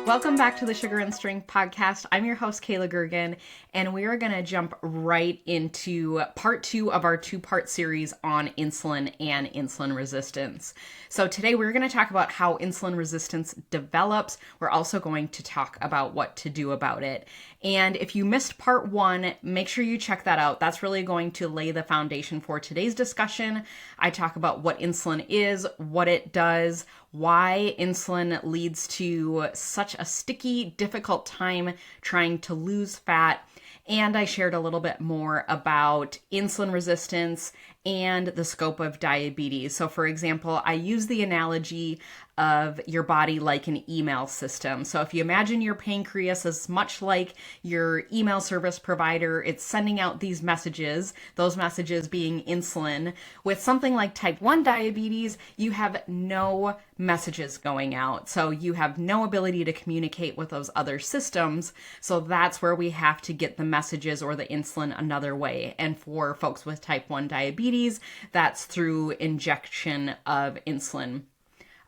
Welcome back to the Sugar and Strength podcast. I'm your host, Kayla Gergen, and we are going to jump right into part 2 of our 2-part series on insulin and insulin resistance. So today we're going to talk about how insulin resistance develops. We're also going to talk about what to do about it. And if you missed part 1, make sure you check that out. That's really going to lay the foundation for today's discussion. I talk about what insulin is, what it does, why insulin leads to such a sticky, difficult time trying to lose fat. And I shared a little bit more about insulin resistance and the scope of diabetes. So for example, I use the analogy of your body like an email system. So if you imagine your pancreas as much like your email service provider, it's sending out these messages, those messages being insulin. With something like type 1 diabetes, you have no messages going out. So you have no ability to communicate with those other systems. So that's where we have to get the messages or the insulin another way. And for folks with type 1 diabetes, that's through injection of insulin.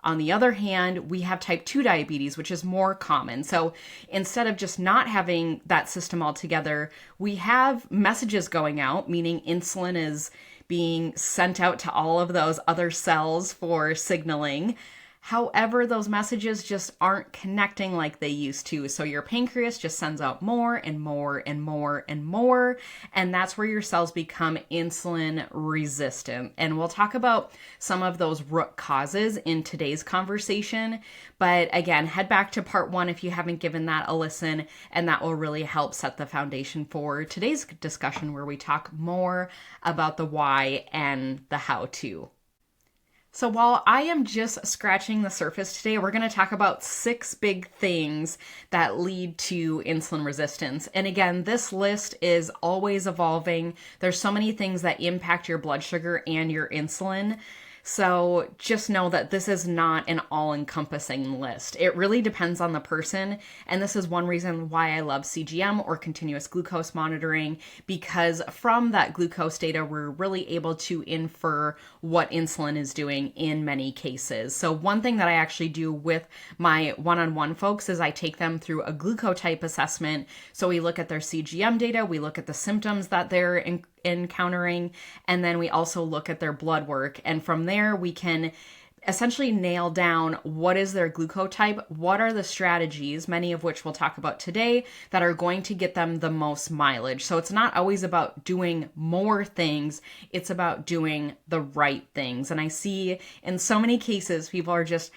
On the other hand, we have type 2 diabetes, which is more common. So instead of just not having that system altogether, we have messages going out, meaning insulin is being sent out to all of those other cells for signaling. However, those messages just aren't connecting like they used to. So your pancreas just sends out more and more and more and more. And that's where your cells become insulin resistant. And we'll talk about some of those root causes in today's conversation. But again, head back to part 1 if you haven't given that a listen. And that will really help set the foundation for today's discussion, where we talk more about the why and the how to. So while I am just scratching the surface today, we're going to talk about 6 big things that lead to insulin resistance. And again, this list is always evolving. There's so many things that impact your blood sugar and your insulin. So just know that this is not an all-encompassing list. It really depends on the person. And this is one reason why I love CGM, or continuous glucose monitoring, because from that glucose data, we're really able to infer what insulin is doing in many cases. So one thing that I actually do with my one-on-one folks is I take them through a glucotype assessment. So we look at their CGM data, we look at the symptoms that they're encountering, and then we also look at their blood work. And from there, we can essentially nail down what is their glucotype, what are the strategies, many of which we'll talk about today, that are going to get them the most mileage. So it's not always about doing more things, it's about doing the right things. And I see in so many cases, people are just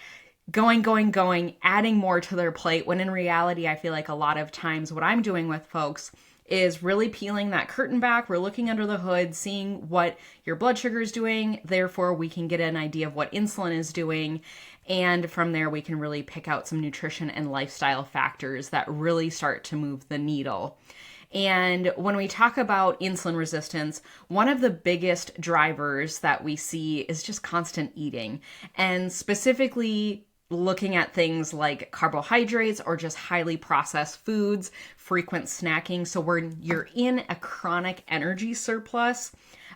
going, adding more to their plate, when in reality, I feel like a lot of times what I'm doing with folks is really peeling that curtain back. We're looking under the hood, seeing what your blood sugar is doing. Therefore, we can get an idea of what insulin is doing. And from there, we can really pick out some nutrition and lifestyle factors that really start to move the needle. And when we talk about insulin resistance, one of the biggest drivers that we see is just constant eating. And specifically, looking at things like carbohydrates or just highly processed foods, frequent snacking. So when you're in a chronic energy surplus,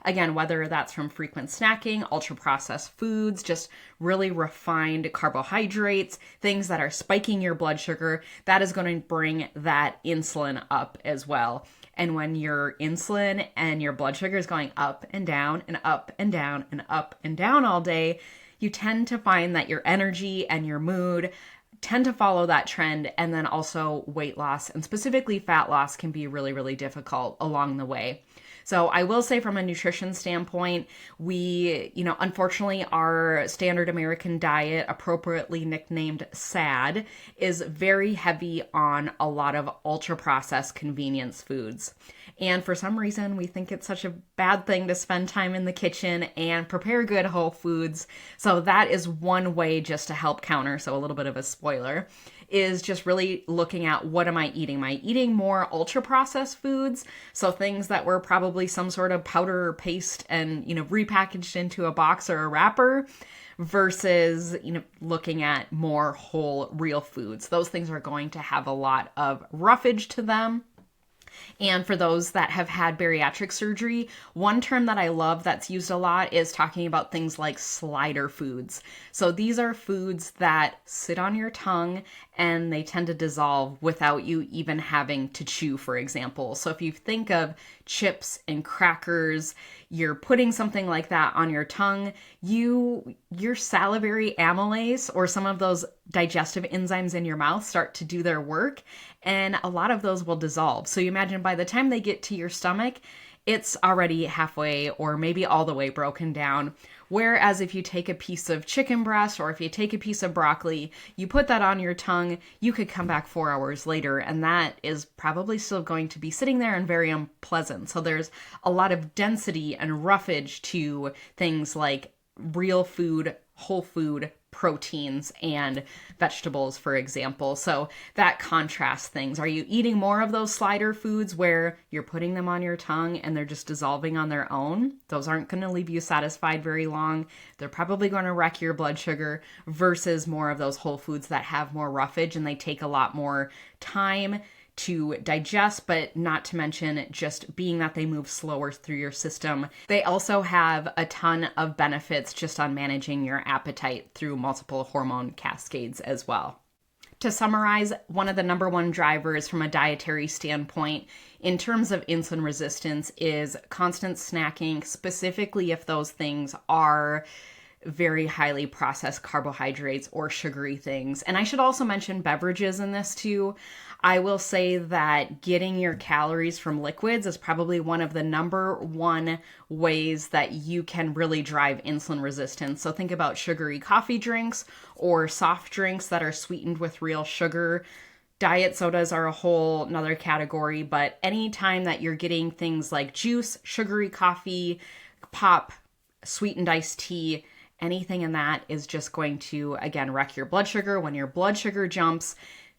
again, whether that's from frequent snacking, ultra processed foods, just really refined carbohydrates, things that are spiking your blood sugar, that is going to bring that insulin up as well. And when your insulin and your blood sugar is going up and down and up and down and up and down all day, you tend to find that your energy and your mood tend to follow that trend. And then also weight loss, and specifically fat loss, can be really, really difficult along the way. So I will say, from a nutrition standpoint, we, unfortunately, our standard American diet, appropriately nicknamed SAD, is very heavy on a lot of ultra processed convenience foods. And for some reason, we think it's such a bad thing to spend time in the kitchen and prepare good whole foods. So that is one way just to help counter. So a little bit of a spoiler is just really looking at, what am I eating? Am I eating more ultra processed foods? So things that were probably some sort of powder or paste and, repackaged into a box or a wrapper, versus, looking at more whole real foods. Those things are going to have a lot of roughage to them. And for those that have had bariatric surgery, one term that I love that's used a lot is talking about things like slider foods. So these are foods that sit on your tongue and they tend to dissolve without you even having to chew, for example. So if you think of chips and crackers, you're putting something like that on your tongue, your salivary amylase or some of those digestive enzymes in your mouth start to do their work, and a lot of those will dissolve. So you imagine by the time they get to your stomach, it's already halfway or maybe all the way broken down. Whereas if you take a piece of chicken breast or if you take a piece of broccoli, you put that on your tongue, you could come back 4 hours later and that is probably still going to be sitting there and very unpleasant. So there's a lot of density and roughage to things like real food, whole food, proteins, and vegetables, for example. So that contrasts things. Are you eating more of those slider foods where you're putting them on your tongue and they're just dissolving on their own? Those aren't going to leave you satisfied very long. They're probably going to wreck your blood sugar versus more of those whole foods that have more roughage and they take a lot more time to digest, but not to mention just being that they move slower through your system. They also have a ton of benefits just on managing your appetite through multiple hormone cascades as well. To summarize, one of the number one drivers from a dietary standpoint in terms of insulin resistance is constant snacking, specifically if those things are very highly processed carbohydrates or sugary things. And I should also mention beverages in this too. I will say that getting your calories from liquids is probably one of the number one ways that you can really drive insulin resistance. So think about sugary coffee drinks or soft drinks that are sweetened with real sugar. Diet sodas are a whole nother category, but anytime that you're getting things like juice, sugary coffee, pop, sweetened iced tea, anything in that is just going to, again, wreck your blood sugar. When your blood sugar jumps,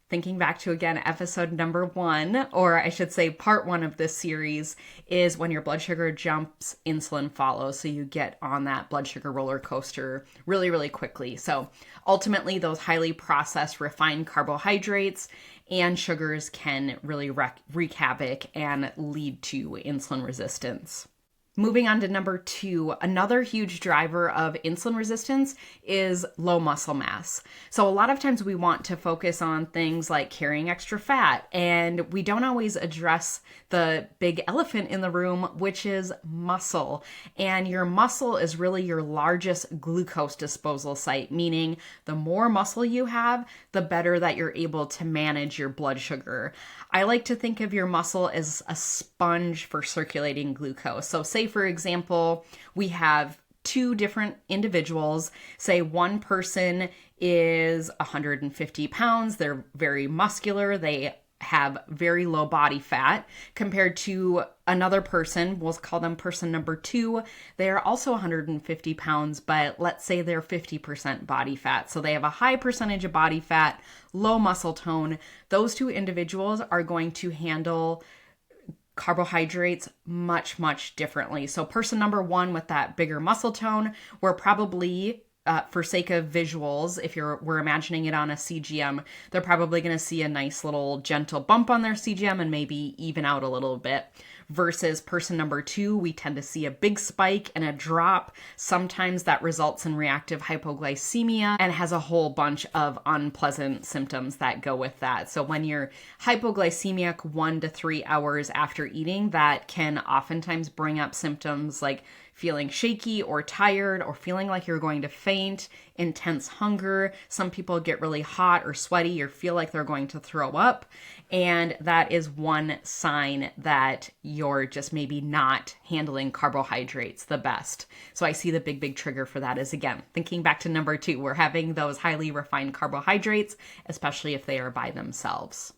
thinking back to, again, episode number 1, or I should say part 1 of this series, is when your blood sugar jumps, insulin follows. So you get on that blood sugar roller coaster really, really quickly. So ultimately, those highly processed, refined carbohydrates and sugars can really wreak havoc and lead to insulin resistance. Moving on to number 2, another huge driver of insulin resistance is low muscle mass. So a lot of times we want to focus on things like carrying extra fat, and we don't always address the big elephant in the room, which is muscle. And your muscle is really your largest glucose disposal site, meaning the more muscle you have, the better that you're able to manage your blood sugar. I like to think of your muscle as a sponge for circulating glucose. So say, for example, we have 2 different individuals. Say one person is 150 pounds. They're very muscular. They have very low body fat compared to another person. We'll call them person number 2. They are also 150 pounds, but let's say they're 50% body fat. So they have a high percentage of body fat, low muscle tone. Those 2 individuals are going to handle carbohydrates much, much differently. So person number 1 with that bigger muscle tone, we're probably for sake of visuals, if we're imagining it on a CGM, they're probably going to see a nice little gentle bump on their CGM and maybe even out a little bit. Versus person number 2, we tend to see a big spike and a drop. Sometimes that results in reactive hypoglycemia and has a whole bunch of unpleasant symptoms that go with that. So when you're hypoglycemic 1 to 3 hours after eating, that can oftentimes bring up symptoms like feeling shaky or tired or feeling like you're going to faint, intense hunger. Some people get really hot or sweaty or feel like they're going to throw up. And that is one sign that you're just maybe not handling carbohydrates the best. So I see the big trigger for that is, again, thinking back to number 2, we're having those highly refined carbohydrates, especially if they are by themselves.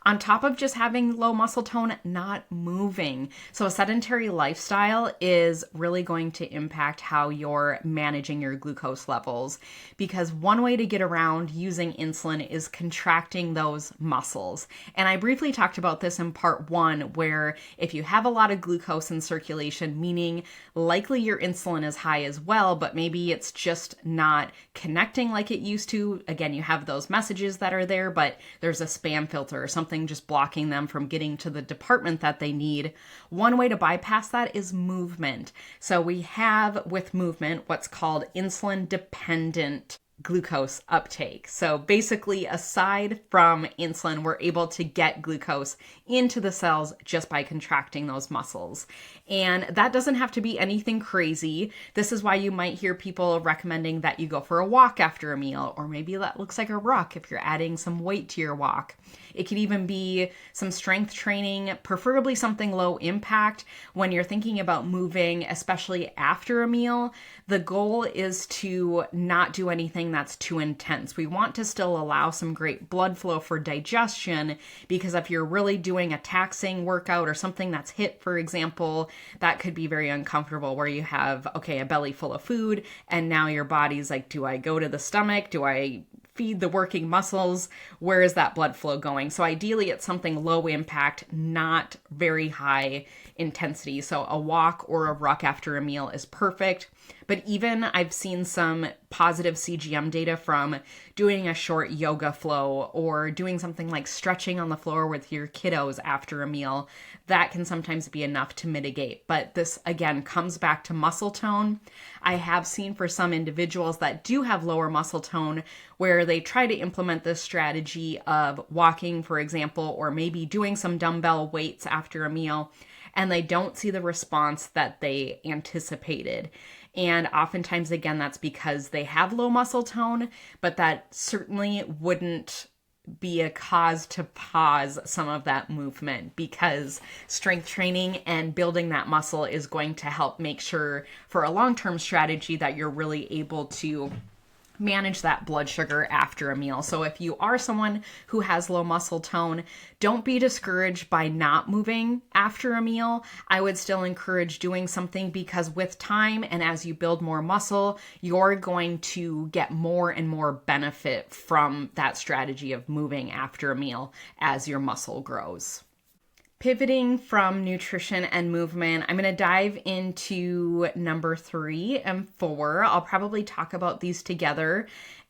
On top of just having low muscle tone, not moving. So a sedentary lifestyle is really going to impact how you're managing your glucose levels, because one way to get around using insulin is contracting those muscles. And I briefly talked about this in part 1, where if you have a lot of glucose in circulation, meaning likely your insulin is high as well, but maybe it's just not connecting like it used to. Again, you have those messages that are there, but there's a spam filter or something something just blocking them from getting to the department that they need. One way to bypass that is movement. So we have with movement what's called insulin dependent glucose uptake. So basically, aside from insulin, we're able to get glucose into the cells just by contracting those muscles. And that doesn't have to be anything crazy. This is why you might hear people recommending that you go for a walk after a meal, or maybe that looks like a ruck if you're adding some weight to your walk. It could even be some strength training, preferably something low impact. When you're thinking about moving, especially after a meal, the goal is to not do anything that's too intense. We want to still allow some great blood flow for digestion, because if you're really doing a taxing workout or something that's HIIT, for example, that could be very uncomfortable, where you have, a belly full of food, and now your body's like, do I go to the stomach? Do I feed the working muscles? Where is that blood flow going? So ideally, it's something low impact, not very high intensity. So a walk or a ruck after a meal is perfect. But even I've seen some positive CGM data from doing a short yoga flow or doing something like stretching on the floor with your kiddos after a meal. That can sometimes be enough to mitigate. But this, again, comes back to muscle tone. I have seen for some individuals that do have lower muscle tone where they try to implement this strategy of walking, for example, or maybe doing some dumbbell weights after a meal, and they don't see the response that they anticipated. And oftentimes, again, that's because they have low muscle tone, but that certainly wouldn't be a cause to pause some of that movement, because strength training and building that muscle is going to help make sure for a long-term strategy that you're really able to manage that blood sugar after a meal. So if you are someone who has low muscle tone, don't be discouraged by not moving after a meal. I would still encourage doing something, because with time and as you build more muscle, you're going to get more and more benefit from that strategy of moving after a meal as your muscle grows. Pivoting from nutrition and movement, I'm going to dive into number 3 and 4. I'll probably talk about these together,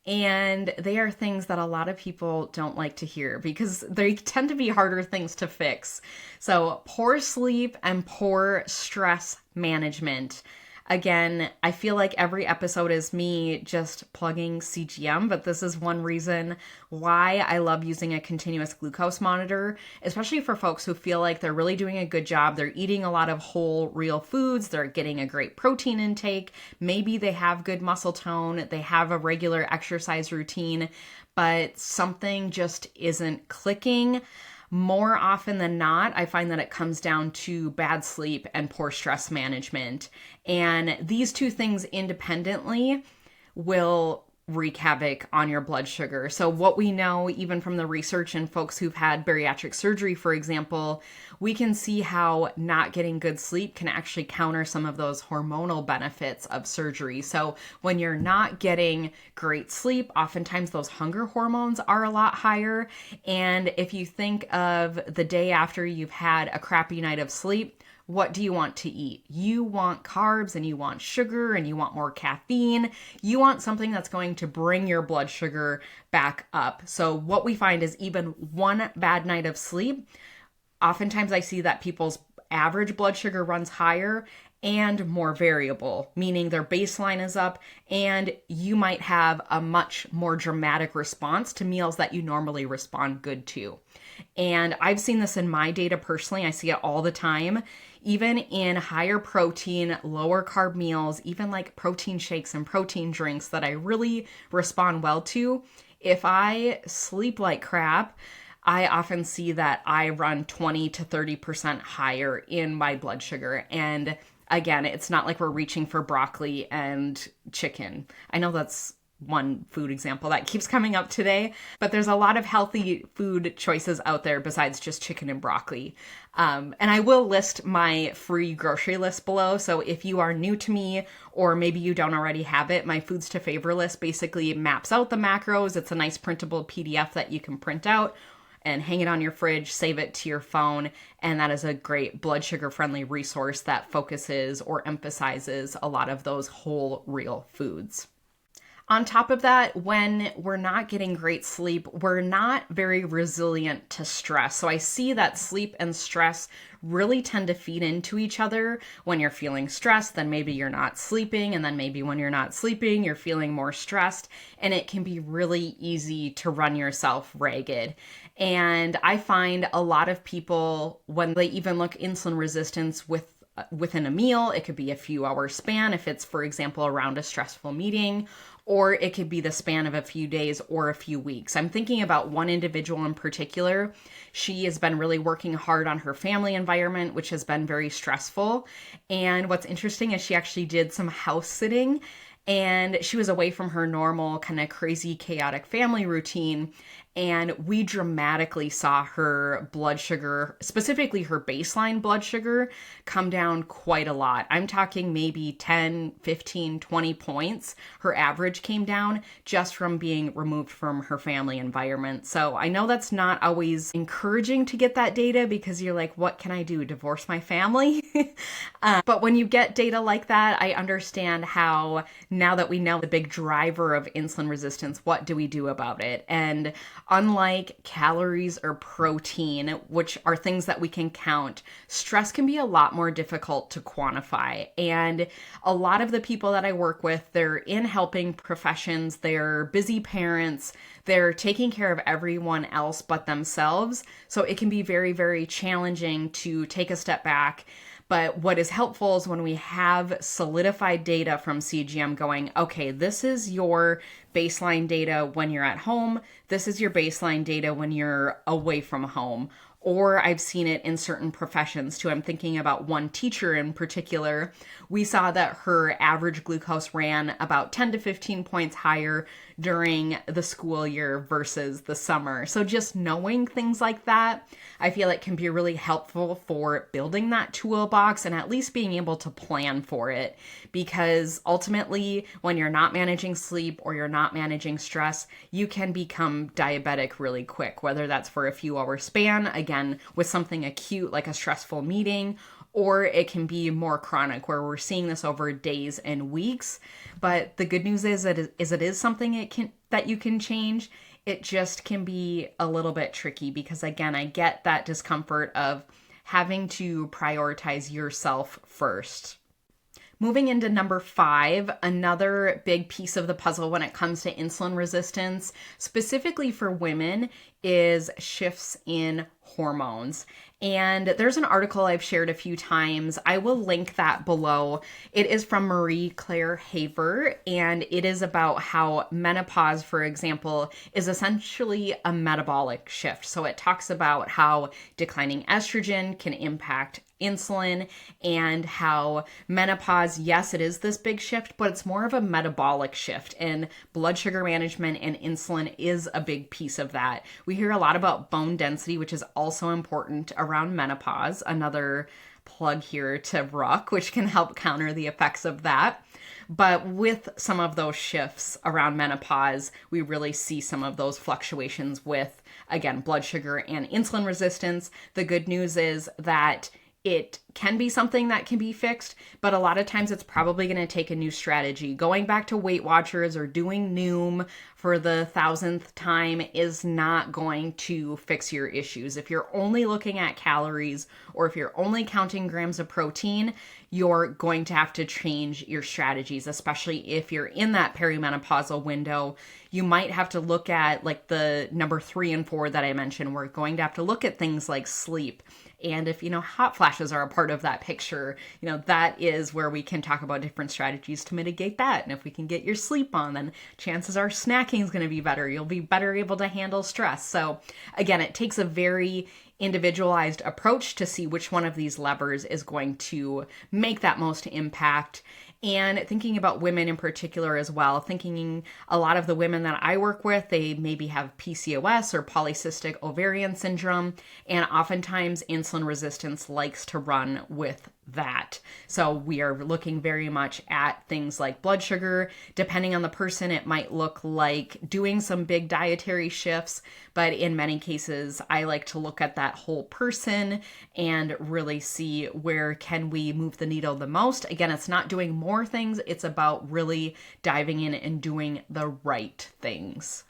and they are things that a lot of people don't like to hear because they tend to be harder things to fix. So poor sleep and poor stress management. Again, I feel like every episode is me just plugging CGM, but this is one reason why I love using a continuous glucose monitor, especially for folks who feel like they're really doing a good job. They're eating a lot of whole, real foods. They're getting a great protein intake. Maybe they have good muscle tone. They have a regular exercise routine, but something just isn't clicking. More often than not, I find that it comes down to bad sleep and poor stress management. And these two things independently will wreak havoc on your blood sugar. So what we know, even from the research and folks who've had bariatric surgery, for example, we can see how not getting good sleep can actually counter some of those hormonal benefits of surgery. So when you're not getting great sleep, oftentimes those hunger hormones are a lot higher. And if you think of the day after you've had a crappy night of sleep, what do you want to eat? You want carbs and you want sugar and you want more caffeine. You want something that's going to bring your blood sugar back up. So what we find is even one bad night of sleep, oftentimes I see that people's average blood sugar runs higher and more variable, meaning their baseline is up and you might have a much more dramatic response to meals that you normally respond good to. And I've seen this in my data personally. I see it all the time. Even in higher protein, lower carb meals, even like protein shakes and protein drinks that I really respond well to, if I sleep like crap, I often see that I run 20 to 30% higher in my blood sugar. And again, it's not like we're reaching for broccoli and chicken. I know that's one food example that keeps coming up today, but there's a lot of healthy food choices out there besides just chicken and broccoli. And I will list my free grocery list below. So if you are new to me, or maybe you don't already have it, my foods to favor list basically maps out the macros. It's a nice printable PDF that you can print out and hang it on your fridge, save it to your phone. And that is a great blood sugar friendly resource that focuses or emphasizes a lot of those whole real foods. On top of that, when we're not getting great sleep, we're not very resilient to stress. So I see that sleep and stress really tend to feed into each other. When you're feeling stressed, then maybe you're not sleeping. And then maybe when you're not sleeping, you're feeling more stressed. And it can be really easy to run yourself ragged. And I find a lot of people, when they even look insulin resistance within a meal, it could be a few hour span if it's, for example, around a stressful meeting, or it could be the span of a few days or a few weeks. I'm thinking about one individual in particular. She has been really working hard on her family environment, which has been very stressful. And what's interesting is she actually did some house sitting, and she was away from her normal kind of crazy, chaotic family routine. And we dramatically saw her blood sugar, specifically her baseline blood sugar, come down quite a lot. I'm talking maybe 10, 15, 20 points. Her average came down just from being removed from her family environment. So I know that's not always encouraging to get that data, because you're like, what can I do? Divorce my family? But when you get data like that, I understand how, now that we know the big driver of insulin resistance, what do we do about it? And unlike calories or protein, which are things that we can count, stress can be a lot more difficult to quantify. And a lot of the people that I work with, they're in helping professions, they're busy parents, they're taking care of everyone else but themselves. So it can be very, very challenging to take a step back. But what is helpful is when we have solidified data from CGM going, okay, this is your baseline data when you're at home. This is your baseline data when you're away from home. Or I've seen it in certain professions too. I'm thinking about one teacher in particular. We saw that her average glucose ran about 10 to 15 points higher during the school year versus the summer. So just knowing things like that, I feel it can be really helpful for building that toolbox and at least being able to plan for it. Because ultimately, when you're not managing sleep or you're not managing stress, you can become diabetic really quick, whether that's for a few hour span, again, with something acute like a stressful meeting, or it can be more chronic where we're seeing this over days and weeks. But the good news is that it is something that you can change. It just can be a little bit tricky because, again, I get that discomfort of having to prioritize yourself first. Moving into number 5, another big piece of the puzzle when it comes to insulin resistance, specifically for women, is shifts in hormones. And there's an article I've shared a few times. I will link that below. It is from Marie Claire Haver, and it is about how menopause, for example, is essentially a metabolic shift. So it talks about how declining estrogen can impact insulin and how menopause, yes, it is this big shift, but it's more of a metabolic shift, and blood sugar management and insulin is a big piece of that. We hear a lot about bone density, which is also important around menopause. Another plug here to Rook, which can help counter the effects of that. But with some of those shifts around menopause, we really see some of those fluctuations with, again, blood sugar and insulin resistance. The good news is that it can be something that can be fixed, but a lot of times it's probably going to take a new strategy. Going back to Weight Watchers or doing Noom for the 1000th time is not going to fix your issues. If you're only looking at calories or if you're only counting grams of protein, you're going to have to change your strategies, especially if you're in that perimenopausal window. You might have to look at like the number 3 and 4 that I mentioned. We're going to have to look at things like sleep. And if, hot flashes are a part of that picture, that is where we can talk about different strategies to mitigate that. And if we can get your sleep on, then chances are snacking is going to be better. You'll be better able to handle stress. So again, it takes a very individualized approach to see which one of these levers is going to make that most impact. And thinking about women in particular as well, thinking a lot of the women that I work with, they maybe have PCOS or polycystic ovarian syndrome, and oftentimes insulin resistance likes to run with that. So we are looking very much at things like blood sugar. Depending on the person, it might look like doing some big dietary shifts, but in many cases, I like to look at that whole person and really see where can we move the needle the most. Again, it's not doing more things, it's about really diving in and doing the right things.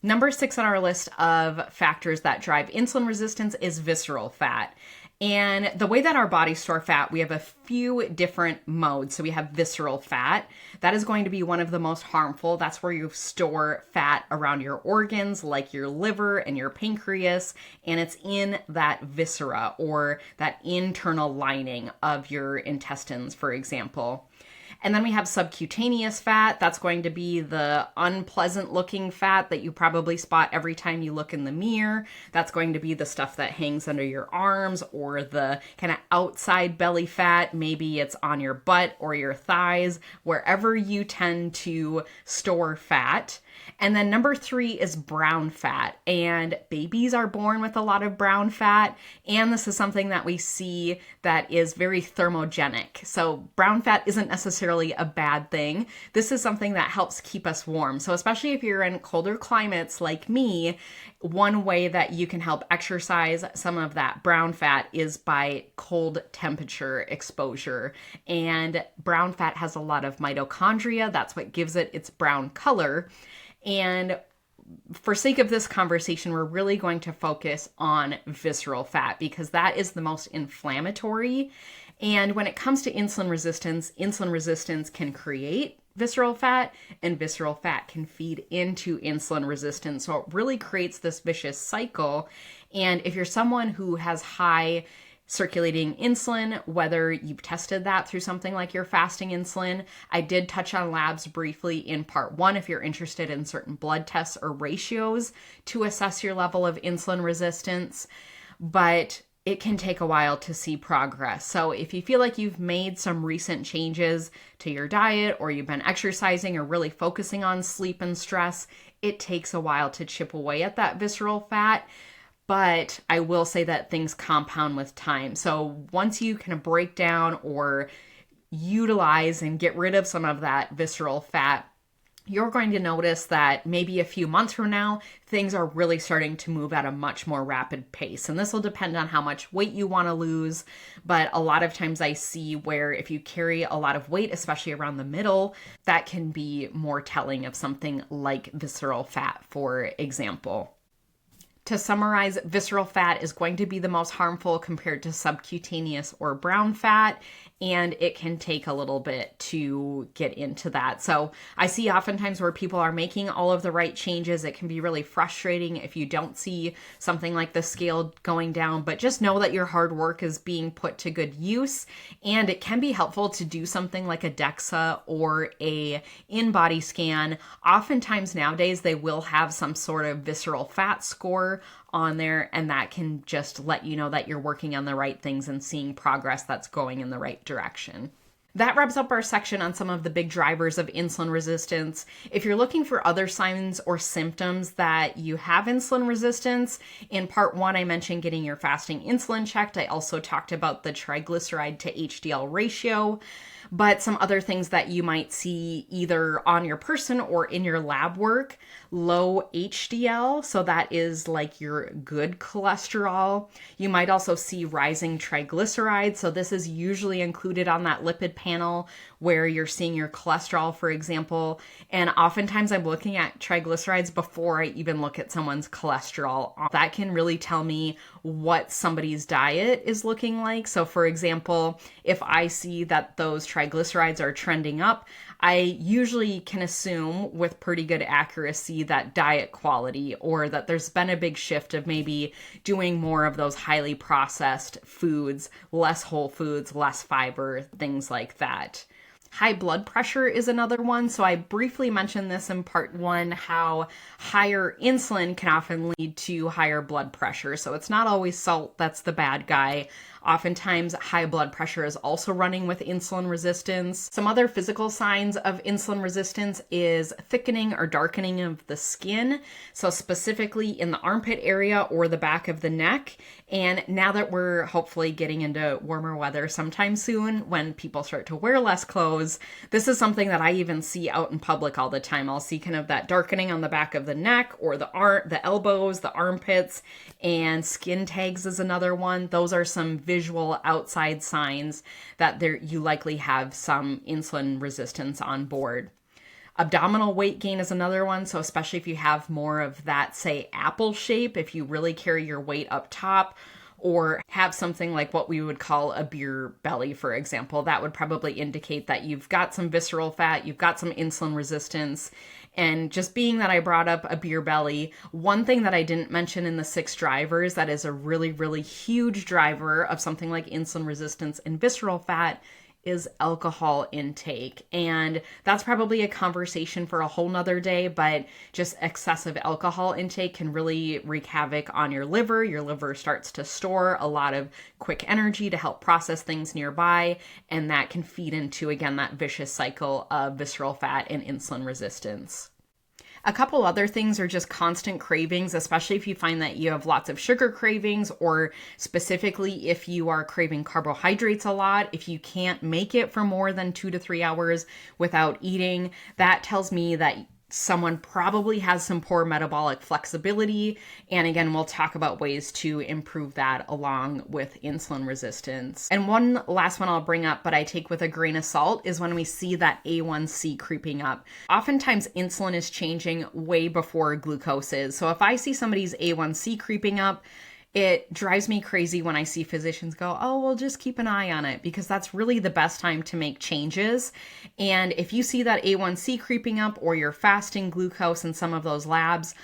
Number 6 on our list of factors that drive insulin resistance is visceral fat. And the way that our bodies store fat, we have a few different modes. So we have visceral fat. That is going to be one of the most harmful. That's where you store fat around your organs, like your liver and your pancreas. And it's in that viscera, or that internal lining of your intestines, for example. And then we have subcutaneous fat. That's going to be the unpleasant looking fat that you probably spot every time you look in the mirror. That's going to be the stuff that hangs under your arms, or the kind of outside belly fat. Maybe it's on your butt or your thighs, wherever you tend to store fat. And then number 3 is brown fat. And babies are born with a lot of brown fat. And this is something that we see that is very thermogenic. So brown fat isn't necessarily a bad thing. This is something that helps keep us warm. So especially if you're in colder climates like me, one way that you can help exercise some of that brown fat is by cold temperature exposure. And brown fat has a lot of mitochondria. That's what gives it its brown color. And for sake of this conversation, we're really going to focus on visceral fat because that is the most inflammatory. And when it comes to insulin resistance can create visceral fat, and visceral fat can feed into insulin resistance. So it really creates this vicious cycle. And if you're someone who has high circulating insulin, whether you've tested that through something like your fasting insulin. I did touch on labs briefly in part 1 if you're interested in certain blood tests or ratios to assess your level of insulin resistance, but it can take a while to see progress. So if you feel like you've made some recent changes to your diet, or you've been exercising or really focusing on sleep and stress, it takes a while to chip away at that visceral fat. But I will say that things compound with time. So once you kind of break down or utilize and get rid of some of that visceral fat, you're going to notice that maybe a few months from now, things are really starting to move at a much more rapid pace. And this will depend on how much weight you want to lose. But a lot of times I see where if you carry a lot of weight, especially around the middle, that can be more telling of something like visceral fat, for example. To summarize, visceral fat is going to be the most harmful compared to subcutaneous or brown fat, and it can take a little bit to get into that. So I see oftentimes where people are making all of the right changes. It can be really frustrating if you don't see something like the scale going down, but just know that your hard work is being put to good use, and it can be helpful to do something like a DEXA or a in-body scan. Oftentimes nowadays they will have some sort of visceral fat score on there, and that can just let you know that you're working on the right things and seeing progress that's going in the right direction. That wraps up our section on some of the big drivers of insulin resistance. If you're looking for other signs or symptoms that you have insulin resistance, in part 1, I mentioned getting your fasting insulin checked. I also talked about the triglyceride to HDL ratio. But some other things that you might see either on your person or in your lab work, low HDL, so that is like your good cholesterol. You might also see rising triglycerides, so this is usually included on that lipid panel where you're seeing your cholesterol, for example. And oftentimes I'm looking at triglycerides before I even look at someone's cholesterol. That can really tell me what somebody's diet is looking like. So for example, if I see that those triglycerides are trending up, I usually can assume with pretty good accuracy that diet quality, or that there's been a big shift of maybe doing more of those highly processed foods, less whole foods, less fiber, things like that. High blood pressure is another one. So I briefly mentioned this in part 1, how higher insulin can often lead to higher blood pressure. So it's not always salt that's the bad guy. Oftentimes, high blood pressure is also running with insulin resistance. Some other physical signs of insulin resistance is thickening or darkening of the skin. So specifically in the armpit area or the back of the neck. And now that we're hopefully getting into warmer weather sometime soon, when people start to wear less clothes, this is something that I even see out in public all the time. I'll see kind of that darkening on the back of the neck or the elbows, the armpits, and skin tags is another one. Those are some visual outside signs that you likely have some insulin resistance on board. Abdominal weight gain is another one. So especially if you have more of that, say, apple shape, if you really carry your weight up top, or have something like what we would call a beer belly, for example, that would probably indicate that you've got some visceral fat, you've got some insulin resistance. And just being that I brought up a beer belly, one thing that I didn't mention in the 6 drivers that is a really, really huge driver of something like insulin resistance and visceral fat is alcohol intake. And that's probably a conversation for a whole nother day, but just excessive alcohol intake can really wreak havoc on your liver. Your liver starts to store a lot of quick energy to help process things nearby, and that can feed into, again, that vicious cycle of visceral fat and insulin resistance. A couple other things are just constant cravings, especially if you find that you have lots of sugar cravings, or specifically if you are craving carbohydrates a lot. If you can't make it for more than 2 to 3 hours without eating, that tells me that someone probably has some poor metabolic flexibility. And again, we'll talk about ways to improve that along with insulin resistance. And one last one I'll bring up, but I take with a grain of salt, is when we see that A1C creeping up. Oftentimes insulin is changing way before glucose is. So if I see somebody's A1C creeping up, it drives me crazy when I see physicians go, oh, well, just keep an eye on it, because that's really the best time to make changes. And if you see that A1C creeping up, or you're fasting glucose in some of those labs,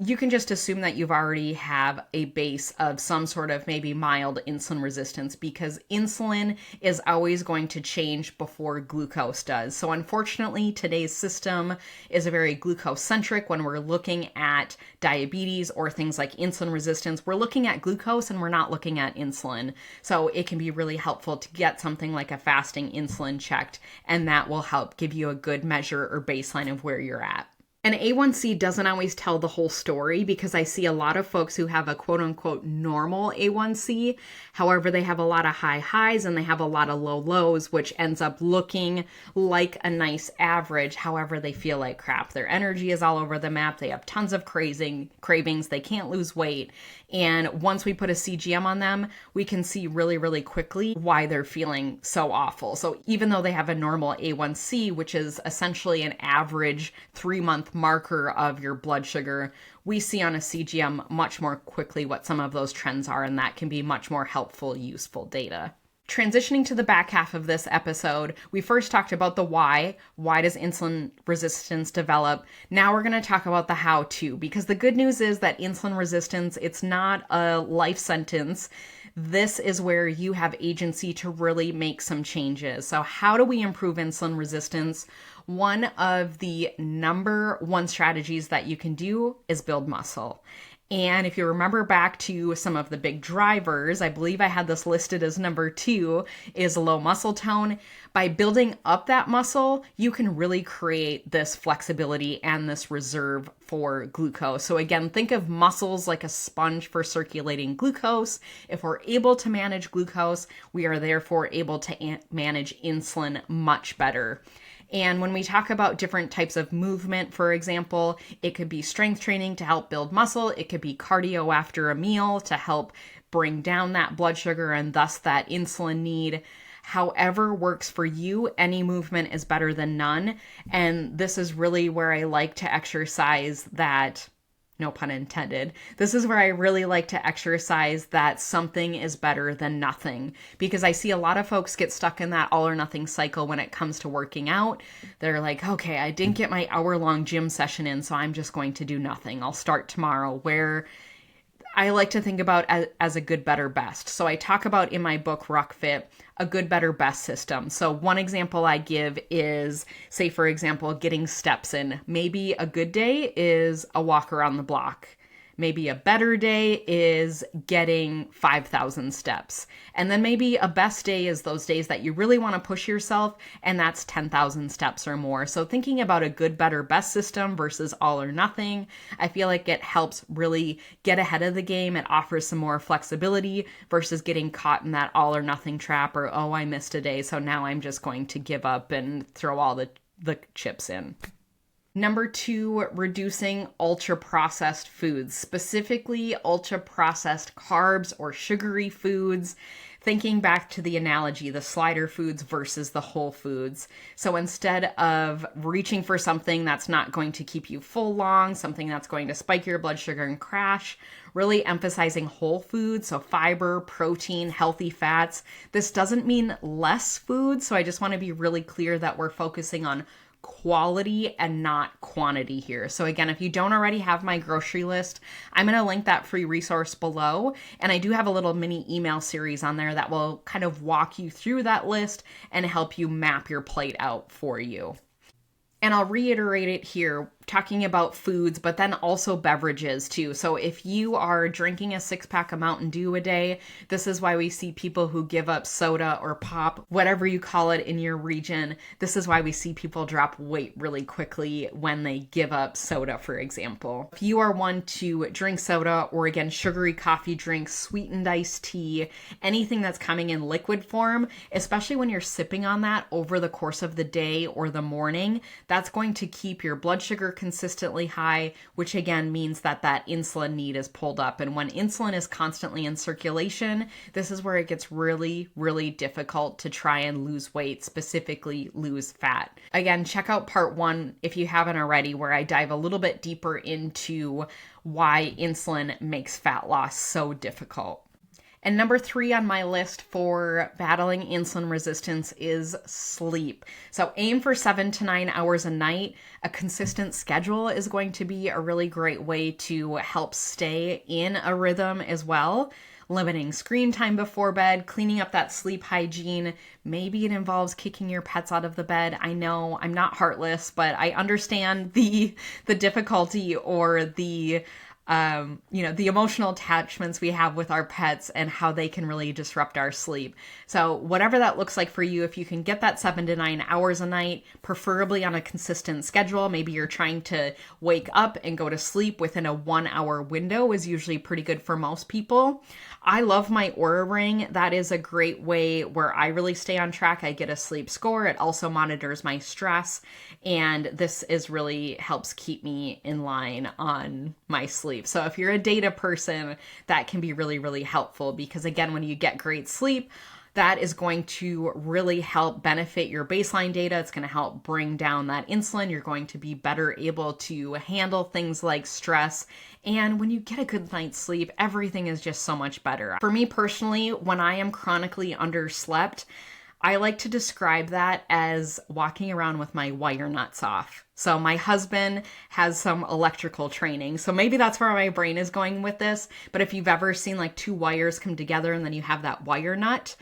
you can just assume that you've already have a base of some sort of maybe mild insulin resistance, because insulin is always going to change before glucose does. So unfortunately, today's system is a very glucose centric. When we're looking at diabetes or things like insulin resistance, we're looking at glucose and we're not looking at insulin. So it can be really helpful to get something like a fasting insulin checked, and that will help give you a good measure or baseline of where you're at. And A1C doesn't always tell the whole story, because I see a lot of folks who have a quote unquote normal A1C. However, they have a lot of high highs and they have a lot of low lows, which ends up looking like a nice average. However, they feel like crap. Their energy is all over the map. They have tons of cravings. They can't lose weight. And once we put a CGM on them, we can see really, really quickly why they're feeling so awful. So even though they have a normal A1C, which is essentially an average 3-month marker of your blood sugar, we see on a CGM much more quickly what some of those trends are, and that can be much more helpful, useful data. Transitioning to the back half of this episode, we first talked about the why. Why does insulin resistance develop? Now we're going to talk about the how-to, because the good news is that insulin resistance, it's not a life sentence. This is where you have agency to really make some changes. So how do we improve insulin resistance? One of the number one strategies that you can do is build muscle. And if you remember back to some of the big drivers, I believe I had this listed as number 2, is low muscle tone. By building up that muscle, you can really create this flexibility and this reserve for glucose. So again, think of muscles like a sponge for circulating glucose. If we're able to manage glucose, we are therefore able to manage insulin much better. And when we talk about different types of movement, for example, it could be strength training to help build muscle. It could be cardio after a meal to help bring down that blood sugar and thus that insulin need. However works for you, any movement is better than none. And this is really where I like to exercise that, no pun intended. This is where I really like to exercise that something is better than nothing, because I see a lot of folks get stuck in that all or nothing cycle when it comes to working out. They're like, okay, I didn't get my hour-long gym session in, so I'm just going to do nothing. I'll start tomorrow, where I like to think about as a good, better, best. So I talk about in my book, Ruck Fit, a good, better, best system. So one example I give is, say, for example, getting steps in. Maybe a good day is a walk around the block. Maybe a better day is getting 5,000 steps. And then maybe a best day is those days that you really want to push yourself, and that's 10,000 steps or more. So thinking about a good, better, best system versus all or nothing, I feel like it helps really get ahead of the game. It offers some more flexibility versus getting caught in that all or nothing trap, or, oh, I missed a day, so now I'm just going to give up and throw all the chips in. Number 2, reducing ultra-processed foods, specifically ultra-processed carbs or sugary foods. Thinking back to the analogy, the slider foods versus the whole foods. So instead of reaching for something that's not going to keep you full long, something that's going to spike your blood sugar and crash, really emphasizing whole foods, so fiber, protein, healthy fats. This doesn't mean less food, so I just want to be really clear that we're focusing on quality and not quantity here. So again, if you don't already have my grocery list, I'm going to link that free resource below. And I do have a little mini email series on there that will kind of walk you through that list and help you map your plate out for you. And I'll reiterate it here, talking about foods, but then also beverages too. So if you are drinking a 6-pack of Mountain Dew a day, this is why we see people who give up soda or pop, whatever you call it in your region. This is why we see people drop weight really quickly when they give up soda, for example. If you are one to drink soda, or again, sugary coffee drinks, sweetened iced tea, anything that's coming in liquid form, especially when you're sipping on that over the course of the day or the morning, that's going to keep your blood sugar consistently high, which again means that insulin need is pulled up. And when insulin is constantly in circulation, this is where it gets really, really difficult to try and lose weight, specifically lose fat. Again, check out part 1 if you haven't already, where I dive a little bit deeper into why insulin makes fat loss so difficult. And number 3 on my list for battling insulin resistance is sleep. So aim for 7 to 9 hours a night. A consistent schedule is going to be a really great way to help stay in a rhythm as well. Limiting screen time before bed, cleaning up that sleep hygiene. Maybe it involves kicking your pets out of the bed. I know I'm not heartless, but I understand the difficulty or the emotional attachments we have with our pets and how they can really disrupt our sleep. So whatever that looks like for you, if you can get that 7 to 9 hours a night, preferably on a consistent schedule, maybe you're trying to wake up and go to sleep within a 1-hour window is usually pretty good for most people. I love my Oura Ring. That is a great way where I really stay on track. I get a sleep score. It also monitors my stress. And this really helps keep me in line on my sleep. So if you're a data person, that can be really, really helpful, because again, when you get great sleep, that is going to really help benefit your baseline data. It's going to help bring down that insulin. You're going to be better able to handle things like stress. And when you get a good night's sleep, everything is just so much better. For me personally, when I am chronically underslept, I like to describe that as walking around with my wire nuts off. So my husband has some electrical training, so maybe that's where my brain is going with this. But if you've ever seen like 2 wires come together and then you have that wire nut,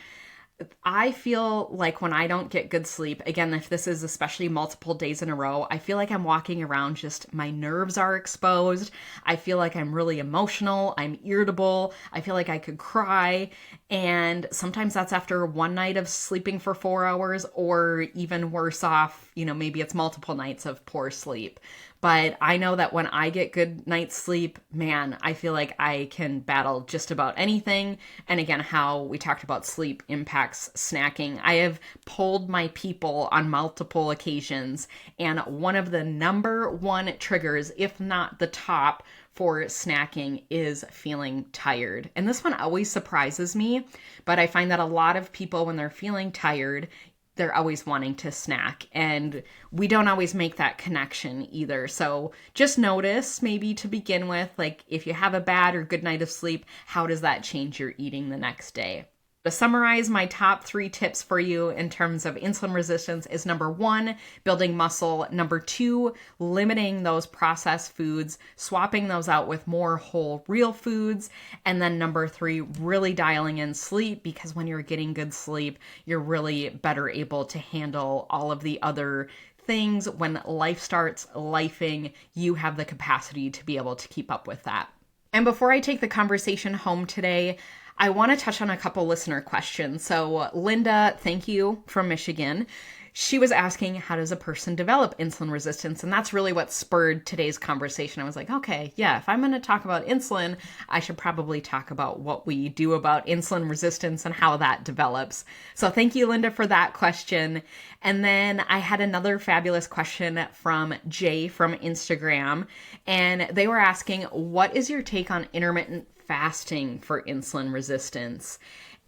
I feel like when I don't get good sleep, again, if this is especially multiple days in a row, I feel like I'm walking around just, my nerves are exposed. I feel like I'm really emotional. I'm irritable. I feel like I could cry. And sometimes that's after one night of sleeping for 4 hours, or even worse off, maybe it's multiple nights of poor sleep. But I know that when I get good night's sleep, man, I feel like I can battle just about anything. And again, how we talked about sleep impacts snacking. I have polled my people on multiple occasions, and one of the number 1 triggers, if not the top, for snacking is feeling tired. And this one always surprises me, but I find that a lot of people, when they're feeling tired, they're always wanting to snack, and we don't always make that connection either. So just notice, maybe to begin with, like if you have a bad or good night of sleep, how does that change your eating the next day? To summarize, my top 3 tips for you in terms of insulin resistance is number 1, building muscle. Number 2, limiting those processed foods, swapping those out with more whole, real foods. And then number 3, really dialing in sleep, because when you're getting good sleep, you're really better able to handle all of the other things. When life starts lifing, you have the capacity to be able to keep up with that. And before I take the conversation home today, I want to touch on a couple listener questions. So, Linda, thank you, from Michigan. She was asking, how does a person develop insulin resistance? And that's really what spurred today's conversation. I was like, okay, yeah, if I'm going to talk about insulin, I should probably talk about what we do about insulin resistance and how that develops. So thank you, Linda, for that question. And then I had another fabulous question from Jay from Instagram. And they were asking, what is your take on intermittent fasting for insulin resistance?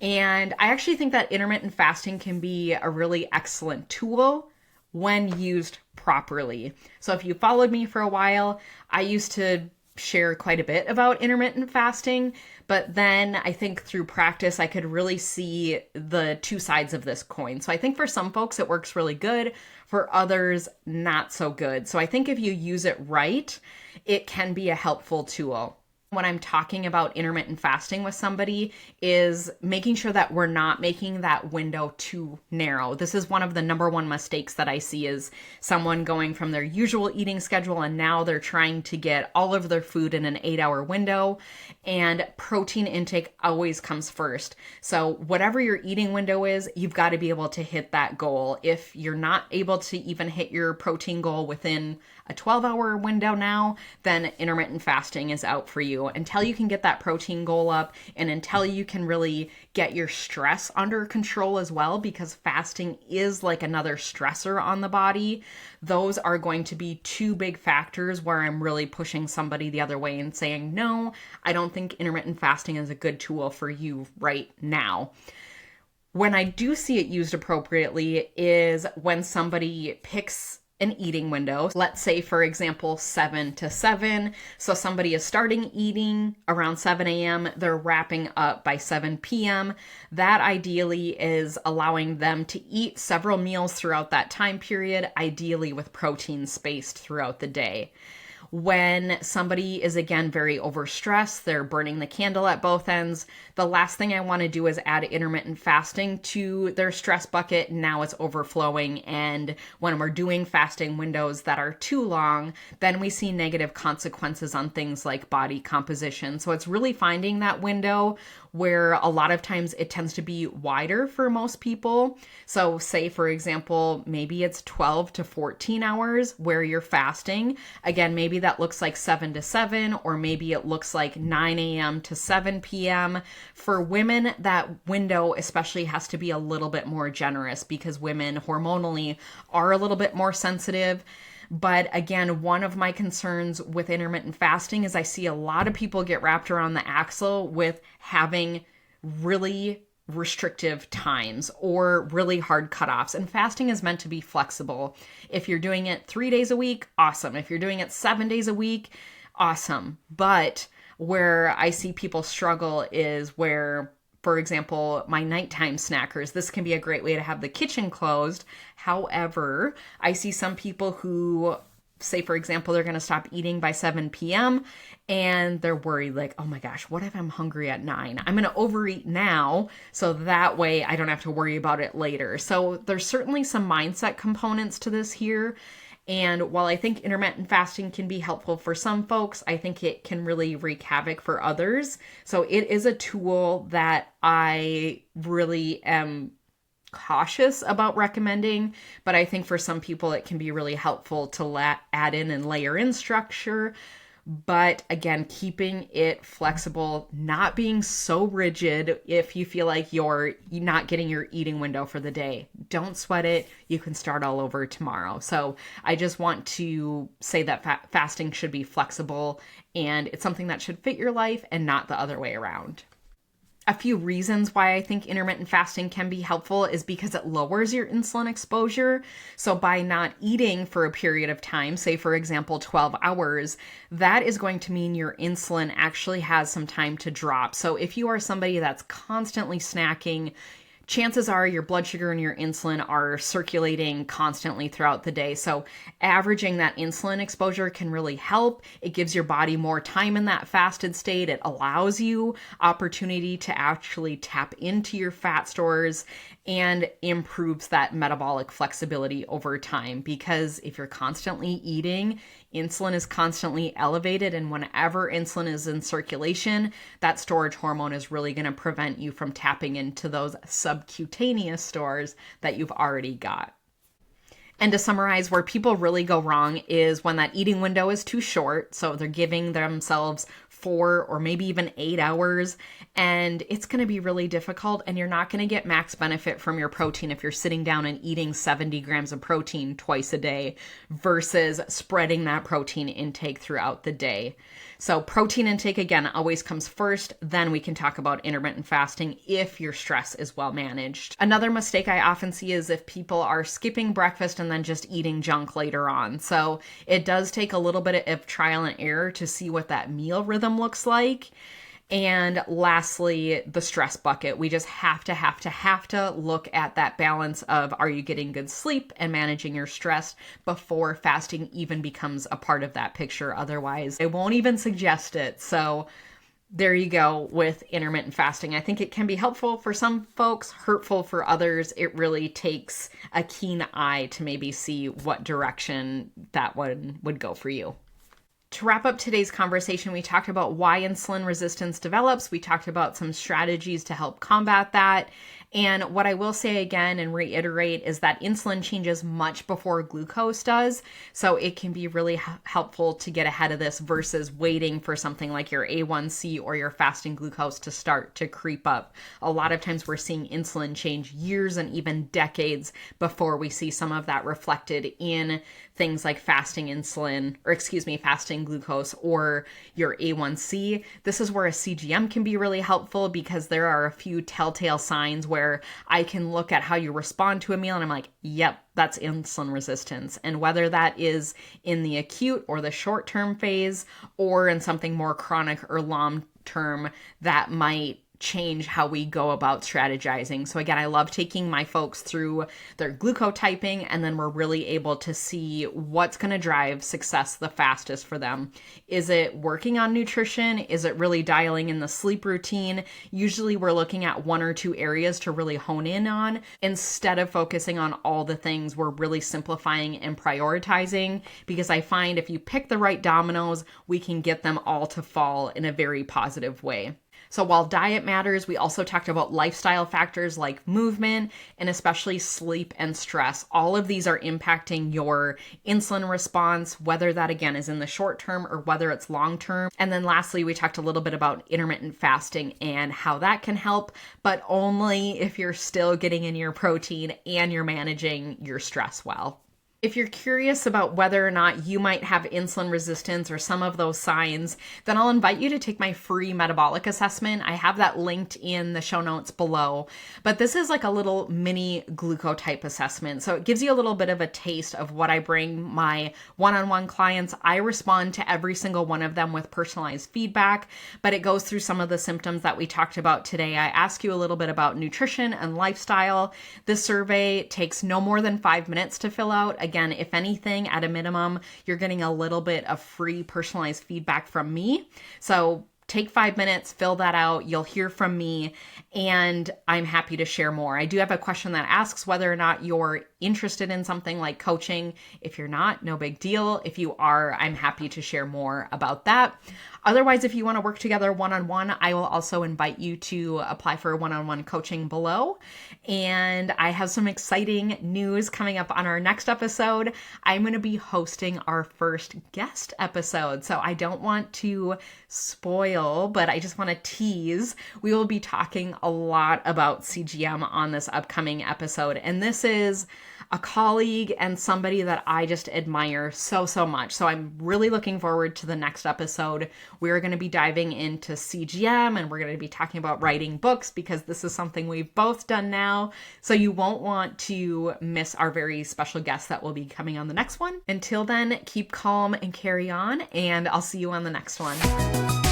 And I actually think that intermittent fasting can be a really excellent tool when used properly. So if you followed me for a while, I used to share quite a bit about intermittent fasting, but then I think through practice, I could really see the two sides of this coin. So I think for some folks, it works really good. For others, not so good. So I think if you use it right, it can be a helpful tool. When I'm talking about intermittent fasting with somebody is making sure that we're not making that window too narrow. This is one of the number one mistakes that I see is someone going from their usual eating schedule and now they're trying to get all of their food in an 8-hour window, and protein intake always comes first. So whatever your eating window is, you've got to be able to hit that goal. If you're not able to even hit your protein goal within a 12-hour window now, then intermittent fasting is out for you until you can get that protein goal up and until you can really get your stress under control as well, because fasting is like another stressor on the body. Those are going to be two big factors where I'm really pushing somebody the other way and saying, no, I don't think intermittent fasting is a good tool for you right now. When I do see it used appropriately is when somebody picks an eating window. Let's say, for example, 7 to 7. So somebody is starting eating around 7 a.m. They're wrapping up by 7 p.m. That ideally is allowing them to eat several meals throughout that time period, ideally with protein spaced throughout the day. When somebody is, again, very overstressed, they're burning the candle at both ends, the last thing I want to do is add intermittent fasting to their stress bucket. Now it's overflowing. And when we're doing fasting windows that are too long, then we see negative consequences on things like body composition. So it's really finding that window where a lot of times it tends to be wider for most people. So say, for example, maybe it's 12 to 14 hours where you're fasting. Again, maybe that looks like 7 to 7, or maybe it looks like 9 a.m. to 7 p.m. For women, that window especially has to be a little bit more generous because women hormonally are a little bit more sensitive. But again, one of my concerns with intermittent fasting is I see a lot of people get wrapped around the axle with having really restrictive times or really hard cutoffs. And fasting is meant to be flexible. If you're doing it 3 days a week, awesome. If you're doing it 7 days a week, awesome. But where I see people struggle is where, for example, my nighttime snackers, this can be a great way to have the kitchen closed. However, I see some people who say, for example, they're going to stop eating by 7 p.m. and they're worried like, oh my gosh, what if I'm hungry at 9? I'm going to overeat now so that way I don't have to worry about it later. So there's certainly some mindset components to this here. And while I think intermittent fasting can be helpful for some folks, I think it can really wreak havoc for others. So it is a tool that I really am cautious about recommending, but I think for some people it can be really helpful to add in and layer in structure. But again, keeping it flexible, not being so rigid if you feel like you're not getting your eating window for the day. Don't sweat it. You can start all over tomorrow. So I just want to say that fasting should be flexible and it's something that should fit your life and not the other way around. A few reasons why I think intermittent fasting can be helpful is because it lowers your insulin exposure. So by not eating for a period of time, say for example 12 hours, that is going to mean your insulin actually has some time to drop. So if you are somebody that's constantly snacking, chances are your blood sugar and your insulin are circulating constantly throughout the day. So averaging that insulin exposure can really help. It gives your body more time in that fasted state. It allows you opportunity to actually tap into your fat stores and improves that metabolic flexibility over time. Because if you're constantly eating, insulin is constantly elevated, and whenever insulin is in circulation, that storage hormone is really going to prevent you from tapping into those subcutaneous stores that you've already got. And to summarize, where people really go wrong is when that eating window is too short. So they're giving themselves 4 or maybe even 8 hours, and it's going to be really difficult, and you're not going to get max benefit from your protein if you're sitting down and eating 70 grams of protein twice a day versus spreading that protein intake throughout the day. So protein intake, again, always comes first. Then we can talk about intermittent fasting if your stress is well managed. Another mistake I often see is if people are skipping breakfast and then just eating junk later on. So it does take a little bit of trial and error to see what that meal rhythm looks like. And lastly, the stress bucket. We just have to look at that balance of, are you getting good sleep and managing your stress before fasting even becomes a part of that picture? Otherwise, I won't even suggest it. So there you go with intermittent fasting. I think it can be helpful for some folks, hurtful for others. It really takes a keen eye to maybe see what direction that one would go for you. To wrap up today's conversation, we talked about why insulin resistance develops. We talked about some strategies to help combat that. And what I will say again and reiterate is that insulin changes much before glucose does. So it can be really helpful to get ahead of this versus waiting for something like your A1C or your fasting glucose to start to creep up. A lot of times we're seeing insulin change years and even decades before we see some of that reflected in things like fasting glucose or your A1C. This is where a CGM can be really helpful because there are a few telltale signs where I can look at how you respond to a meal and I'm like, yep, that's insulin resistance. And whether that is in the acute or the short-term phase or in something more chronic or long-term, that might change how we go about strategizing. So again, I love taking my folks through their glucotyping, and then we're really able to see what's going to drive success the fastest for them. Is it working on nutrition? Is it really dialing in the sleep routine? Usually we're looking at 1 or 2 areas to really hone in on. Instead of focusing on all the things, we're really simplifying and prioritizing, because I find if you pick the right dominoes, we can get them all to fall in a very positive way. So while diet matters, we also talked about lifestyle factors like movement and especially sleep and stress. All of these are impacting your insulin response, whether that again is in the short term or whether it's long term. And then lastly, we talked a little bit about intermittent fasting and how that can help, but only if you're still getting in your protein and you're managing your stress well. If you're curious about whether or not you might have insulin resistance or some of those signs, then I'll invite you to take my free metabolic assessment. I have that linked in the show notes below. But this is like a little mini glucotype assessment. So it gives you a little bit of a taste of what I bring my one-on-one clients. I respond to every single one of them with personalized feedback, but it goes through some of the symptoms that we talked about today. I ask you a little bit about nutrition and lifestyle. This survey takes no more than 5 minutes to fill out. Again, if anything, at a minimum, you're getting a little bit of free personalized feedback from me. So take 5 minutes, fill that out. You'll hear from me, and I'm happy to share more. I do have a question that asks whether or not you're interested in something like coaching. If you're not, no big deal. If you are, I'm happy to share more about that. Otherwise, if you want to work together one-on-one, I will also invite you to apply for one-on-one coaching below. And I have some exciting news coming up on our next episode. I'm going to be hosting our first guest episode. So I don't want to spoil, but I just want to tease. We will be talking a lot about CGM on this upcoming episode. And this is a colleague and somebody that I just admire so much. So I'm really looking forward to the next episode. We're going to be diving into CGM, and we're going to be talking about writing books, because this is something we've both done now. So you won't want to miss our very special guest that will be coming on the next one. Until then, keep calm and carry on, and I'll see you on the next one.